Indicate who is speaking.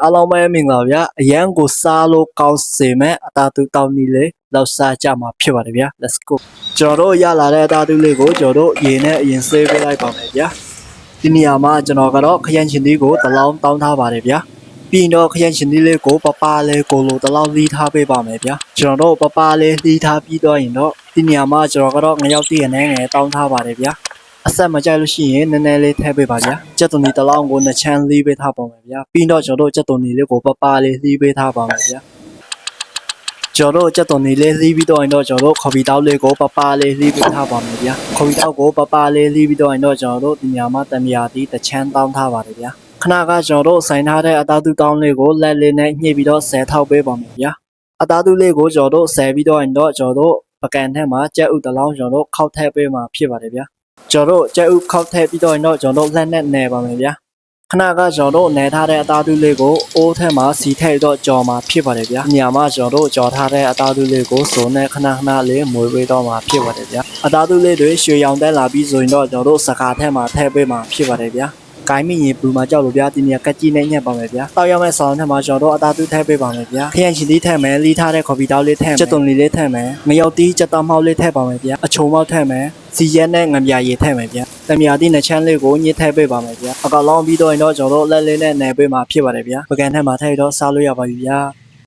Speaker 1: အားလုံးပဲမင်္ဂလာပါဗျာအရန်ကိုစားလို့ကောင်းစေမဲ့အတာတူတောင်းနီလေးလောက်စားကြမှာဖြစ်ပါတယ်ဗျာ let's go ကျွန်တော်တို့ရလာတဲ့အတာတူလေးကိုကျွန်တော်တို့ရေနဲ့အရင်ဆေးပေးလိုက်ပါမယ်ဗျာဒီနေရာမှာကျွန်တော်ကတော့ခရမ်းချင်သီးကိုတစ်လောင်းတောင်းထားပါတယ်ဗျာပြီးတော့ခရမ်းချင်သီးလေးကိုပပလေးကိုလိုတစ်လောင်းလီးထားပေးပါမယ်ဗျာကျွန်တော်တို့ပပလေးလီးထားပြီးတော့ရင်တော့ဒီနေရာမှာကျွန်တော်ကတော့ငရောက်တည့်ရနေငယ်တောင်းထားပါတယ်ဗျာအဆက်မကြိုက်လို့ရှိရင်နည်းနည်းလေးထည့်ပေးပါဗျာကြက်သွန်ဒီတစ်လောင်းကိုနှစ်ချမ်းလီးပေးထားပါမယ်ဗျာပြီးတော့ကျွန်တော်တို့ကြက်သွန်ဒီလေးကိုပပလေးလီးပေးထားပါမယ်ဗျာကျွန်တော်တို့ကြက်သွန်ဒီလေးလီးပြီးတော့ရင်တော့ကျွန်တော်တို့ခေါ်ပြီးတောက်လေးကိုပပလေးလီးပေးထားပါမယ်ဗျာခေါ်ပြီးတောက်ကိုပပလေးလီးပြီးတော့ရင်တော့ကျွန်တော်တို့ဒီညမှာတမယာတီတစ်ချမ်းတောင်းထားပါတယ်ဗျာခဏကကျွန်တော်တို့ဆိုင်ထားတဲ့အသားသူတောင်းလေးကိုလက်လေးနဲ့ညှိပြီးတော့ဆယ်ထောက်ပေးပါမယ်ဗျာအသားသူလေးကိုကျွန်တော်တို့ဆယ်ပြီးတော့ရင်တော့ကျွန်တော်တို့ပကံထဲမှာကြက်ဥတစ်လောင်းကျွန်တော်တို့ခောက်ထည့်ပေးမှာဖြစ်ပါတယ်ဗျာကျွန်တော်တို့ကြက်ဥခောက်ထည့်ပြီးတော့ရင်တော့ကျွန်တော်တို့လက်နဲ့နယ်ပါမယ်ဗျာခဏကကျွန်တော်တို့နယ်ထားတဲ့အသားသူလေးကိုအိုးထဲမှာစီထည့်တော့ကြော်မှာဖြစ်ပါတယ်ဗျာညမှာကျွန်တော်တို့ကြော်ထားတဲ့အသားသူလေးကိုစုံနဲ့ခဏလေးမွေပေးတော့မှာဖြစ်ပါတယ်ဗျာအသားသူလေးတွေရွှေရောင်တက်လာပြီးဆိုရင်တော့ကျွန်တော်တို့စကားထဲမှာထည့်ပေးမှာဖြစ်ပါတယ်ဗျာကိုင်းမိရင်ဘူးမှာကြောက်လို့ဗျာဒီနေရာကက်ကြီးနဲ့ညက်ပါမယ်ဗျာတောက်ရောက်မဲ့ဆောင်းထဲမှာကျွန်တော်တို့အသားသူထည့်ပေးပါမယ်ဗျာခရမ်းချင်သီးထည့်မယ်လီးထားတဲ့ခေါ်ပြီးတောက်လေးထည့်မယ်ကြက်သွန်လေးထည့်မယ်ငရောက်တီးကြက်တောက်မှောက်လေးထည့်ပါမယ်ဗျာအချုံမောက်ထည့်မယ်စီရဲနဲ့ငပြာရည်ထည့်မယ်ဗျာတမယာတီနှစ်ချမ်းလေးကိုညှစ်ထည့်ပေးပါမယ်ဗျာအကောင်လောင်းပြီးတော့ရင်တော့ကျွန်တော်တို့လက်လေးနဲ့နယ်ပေးမှာဖြစ်ပါတယ်ဗျာပကံထဲမှာထည့်တော့စားလို့ရပါပြီဗျာ